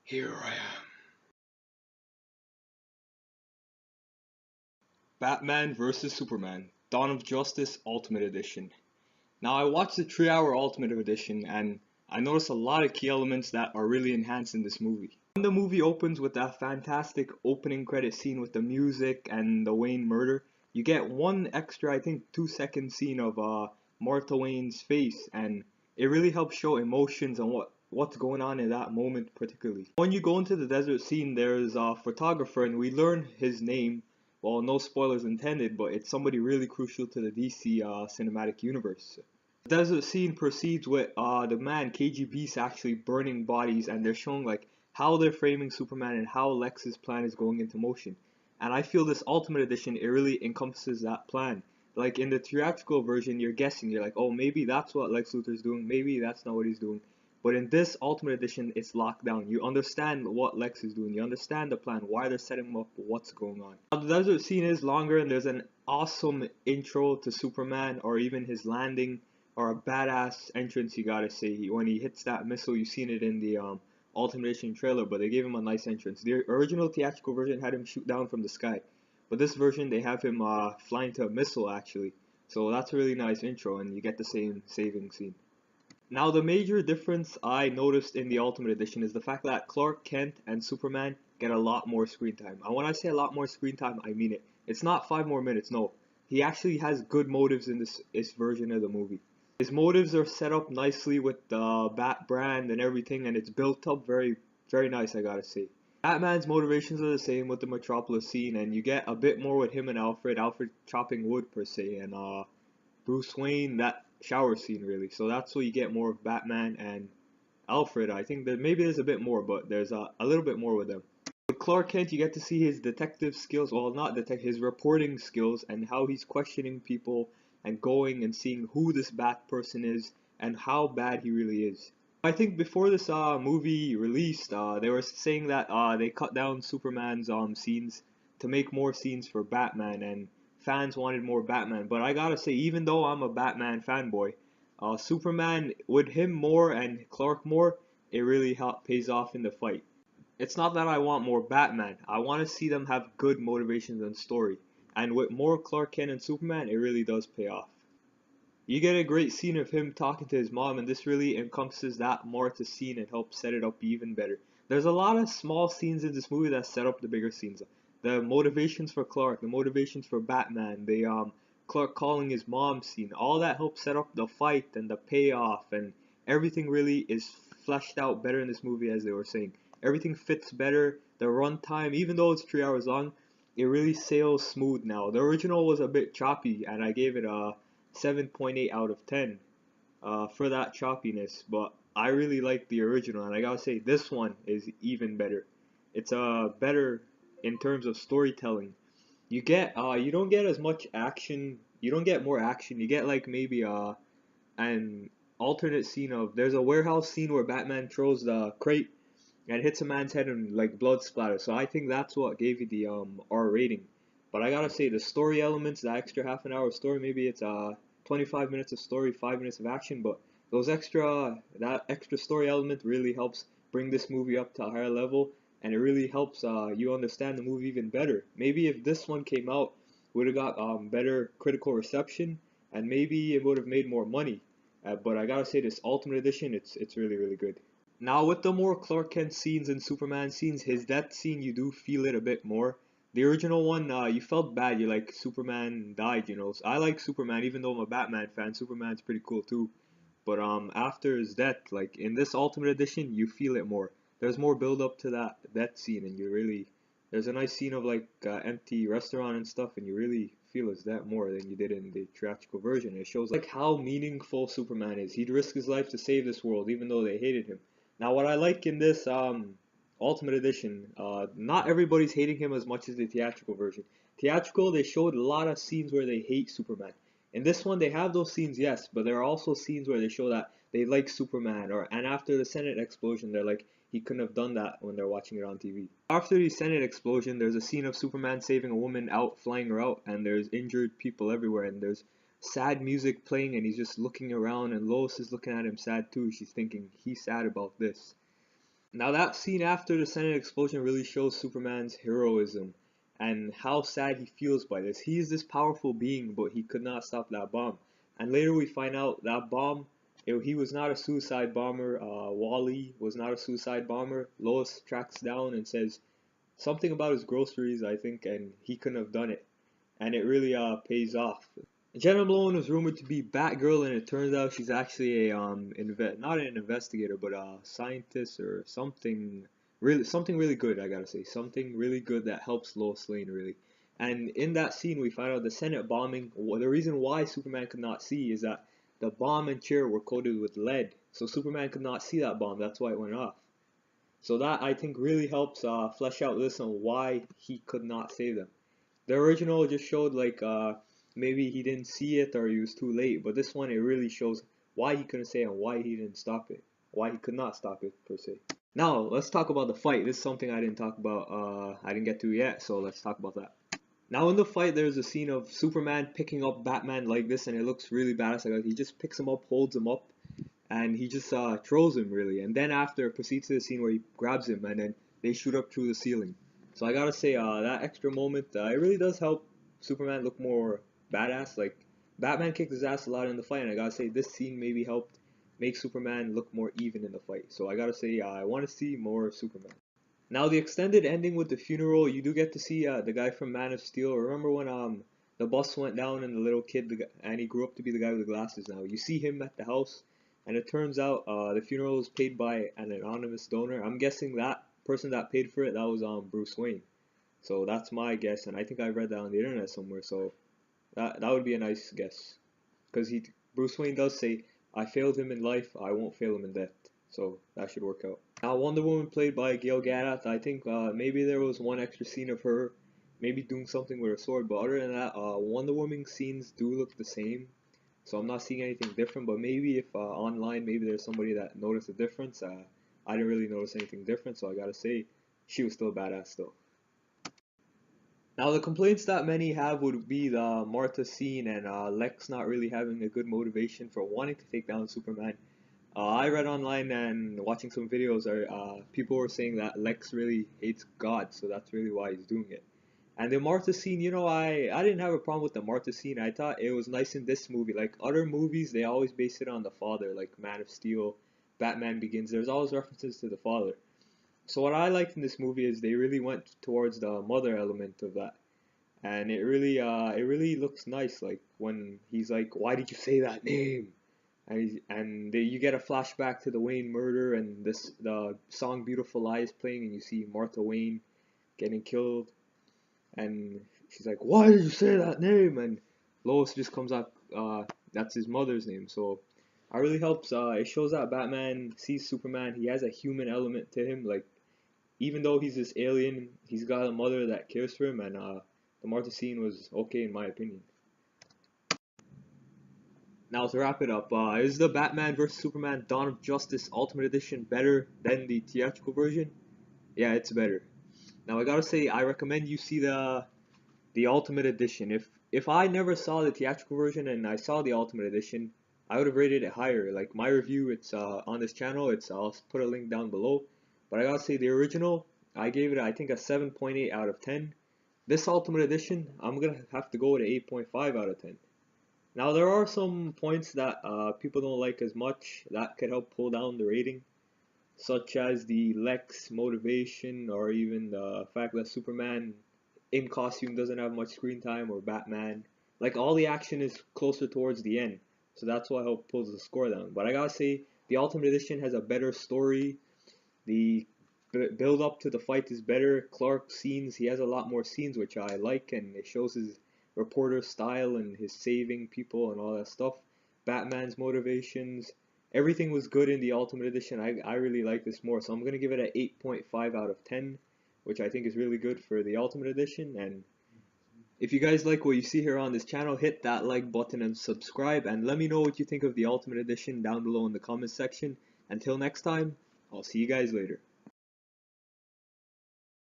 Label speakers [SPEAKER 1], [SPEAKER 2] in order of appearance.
[SPEAKER 1] Here I am. Batman vs Superman, Dawn of Justice Ultimate Edition. Now I watched the 3-hour Ultimate Edition and I noticed a lot of key elements that are really enhanced in this movie. When the movie opens with that fantastic opening credit scene with the music and the Wayne murder, you get one extra, I think 2 second scene of Martha Wayne's face, and it really helps show emotions and what's going on in that moment particularly. When you go into the desert scene, there's a photographer and we learn his name. Well, no spoilers intended, but it's somebody really crucial to the DC cinematic universe. The desert scene proceeds with the man KG Beast actually burning bodies, and they're showing like how they're framing Superman and how Lex's plan is going into motion. And I feel this Ultimate Edition, it really encompasses that plan. Like in the theatrical version, you're guessing, you're like, oh, maybe that's what Lex Luthor's doing, maybe that's not what he's doing. But in this Ultimate Edition, it's locked down. You understand what Lex is doing. You understand the plan, why they're setting him up, what's going on. Now, the desert scene is longer, and there's an awesome intro to Superman, or even his landing, or a badass entrance, you gotta say. When he hits that missile, you've seen it in the Ultimate Edition trailer, but they gave him a nice entrance. The original theatrical version had him shoot down from the sky. But this version, they have him flying to a missile, actually. So that's a really nice intro, and you get the same saving scene. Now, the major difference I noticed in the Ultimate Edition is the fact that Clark Kent and Superman get a lot more screen time. And when I say a lot more screen time, I mean it. It's not 5 more minutes, no. He actually has good motives in this version of the movie. His motives are set up nicely with the Bat brand and everything, and it's built up very, very nice, I gotta say. Batman's motivations are the same with the Metropolis scene, and you get a bit more with him and Alfred chopping wood per se, and Bruce Wayne, that shower scene really. So that's what you get more of Batman and Alfred. I think that maybe there's a bit more, but there's a little bit more with them. With Clark Kent, you get to see his detective skills, well, not detective, his reporting skills, and how he's questioning people and going and seeing who this Bat person is and how bad he really is. I think before this movie released, they were saying that they cut down Superman's scenes to make more scenes for Batman, and fans wanted more Batman. But I gotta say, even though I'm a Batman fanboy, Superman with him more and Clark more, it really pays off in the fight. It's not that I want more Batman. I want to see them have good motivations and story. And with more Clark Kent and Superman, it really does pay off. You get a great scene of him talking to his mom, and this really encompasses that Martha scene and helps set it up even better. There's a lot of small scenes in this movie that set up the bigger scenes. The motivations for Clark, the motivations for Batman, the Clark calling his mom scene, all that helps set up the fight and the payoff, and everything really is fleshed out better in this movie, as they were saying. Everything fits better. The runtime, even though it's 3 hours long, it really sails smooth now. The original was a bit choppy, and I gave it a 7.8 out of 10 for that choppiness, but I really like the original, and I gotta say this one is even better. It's better in terms of storytelling. You don't get as much action. You don't get more action. You get like maybe an alternate scene of, there's a warehouse scene where Batman throws the crate and hits a man's head and like blood splatter. So I think that's what gave you the R rating. But I gotta say the story elements, the extra half an hour of story, maybe it's 25 minutes of story, 5 minutes of action, but that extra story element really helps bring this movie up to a higher level, and it really helps you understand the movie even better. Maybe if this one came out, would have got better critical reception, and maybe it would have made more money. But I gotta say this Ultimate Edition, it's really really good. Now with the more Clark Kent scenes and Superman scenes, his death scene, you do feel it a bit more. The original one, you felt bad. You're like, Superman died, you know. So I like Superman, even though I'm a Batman fan. Superman's pretty cool too. But after his death, like in this Ultimate Edition, you feel it more. There's more build up to that death scene, and you really, there's a nice scene of like empty restaurant and stuff, and you really feel his death more than you did in the theatrical version. It shows like how meaningful Superman is. He'd risk his life to save this world, even though they hated him. Now, what I like in this Ultimate Edition, not everybody's hating him as much as the theatrical version. Theatrical, they showed a lot of scenes where they hate Superman. In this one, they have those scenes, yes, but there are also scenes where they show that they like Superman, and after the Senate explosion, they're like, he couldn't have done that when they're watching it on TV. After the Senate explosion, there's a scene of Superman saving a woman out, flying her out, and there's injured people everywhere, and there's sad music playing, and he's just looking around, and Lois is looking at him sad too. She's thinking, he's sad about this. Now that scene after the Senate explosion really shows Superman's heroism and how sad he feels by this. He is this powerful being, but he could not stop that bomb. And later we find out that bomb, he was not a suicide bomber. Wally was not a suicide bomber. Lois tracks down and says something about his groceries, I think, and he couldn't have done it. And it really pays off. Jenna Malone was rumored to be Batgirl, and it turns out she's actually a not an investigator, but a scientist or something really good. I gotta say, something really good that helps Lois Lane really. And in that scene, we find out the Senate bombing. The reason why Superman could not see is that the bomb and chair were coated with lead, so Superman could not see that bomb. That's why it went off. So that I think really helps flesh out this on why he could not save them. The original just showed like maybe he didn't see it or he was too late, but this one it really shows why he couldn't say it and why he didn't stop it, why he could not stop it per se. Now let's talk about the fight. This is something I didn't talk about. I didn't get to yet, so let's talk about that. Now in the fight, there's a scene of Superman picking up Batman like this, and it looks really badass. Like he just picks him up, holds him up, and he just throws him really. And then after proceeds to the scene where he grabs him, and then they shoot up through the ceiling. So I gotta say, that extra moment, it really does help Superman look more badass. Like Batman kicked his ass a lot in the fight, and I gotta say this scene maybe helped make Superman look more even in the fight. So I gotta say, I want to see more Superman. Now the extended ending with the funeral, you do get to see the guy from Man of Steel. Remember when the bus went down and the little kid, and he grew up to be the guy with the glasses now. You see him at the house, and it turns out the funeral was paid by an anonymous donor. I'm guessing that person that paid for it, that was Bruce Wayne. So that's my guess, and I think I read that on the internet somewhere. So that would be a nice guess, because he Bruce Wayne does say, "I failed him in life, I won't fail him in death." So that should work out. Now Wonder Woman played by Gail Gadot. I think maybe there was one extra scene of her, maybe doing something with a sword. But other than that, Wonder Woman scenes do look the same. So I'm not seeing anything different. But maybe if online, maybe there's somebody that noticed a difference. I didn't really notice anything different. So I gotta say, she was still badass though. Now the complaints that many have would be the Martha scene and Lex not really having a good motivation for wanting to take down Superman. I read online and watching some videos, people were saying that Lex really hates God, so that's really why he's doing it. And the Martha scene, I didn't have a problem with the Martha scene. I thought it was nice in this movie. Like other movies, they always base it on the father, like Man of Steel, Batman Begins. There's always references to the father. So what I liked in this movie is they really went towards the mother element of that, and it really looks nice. Like when he's like, "Why did you say that name?" You get a flashback to the Wayne murder, and the song "Beautiful Lie" is playing, and you see Martha Wayne getting killed, and she's like, "Why did you say that name?" And Lois just comes up, that's his mother's name. So it really helps. It shows that Batman sees Superman. He has a human element to him. Like even though he's this alien, he's got a mother that cares for him, and the Martha scene was okay in my opinion. Now to wrap it up, is the Batman vs Superman Dawn of Justice Ultimate Edition better than the theatrical version? Yeah, it's better. Now I gotta say, I recommend you see the Ultimate Edition. If I never saw the theatrical version and I saw the Ultimate Edition, I would have rated it higher. Like my review, it's on this channel. I'll put a link down below. But I gotta say, the original, I gave it I think a 7.8 out of 10. This Ultimate Edition, I'm gonna have to go with an 8.5 out of 10. Now there are some points that people don't like as much that could help pull down the rating, such as the Lex motivation or even the fact that Superman in costume doesn't have much screen time, or Batman. Like all the action is closer towards the end, so that's what helps pulls the score down. But I gotta say, the Ultimate Edition has a better story. The build up to the fight is better. Clark scenes, he has a lot more scenes which I like, and it shows his reporter style and his saving people and all that stuff. Batman's motivations, everything was good in the Ultimate Edition. I really like this more, so I'm gonna give it an 8.5 out of 10, which I think is really good for the Ultimate Edition. And if you guys like what you see here on this channel, hit that like button and subscribe, and let me know what you think of the Ultimate Edition down below in the comments section. Until next time, I'll see you guys later.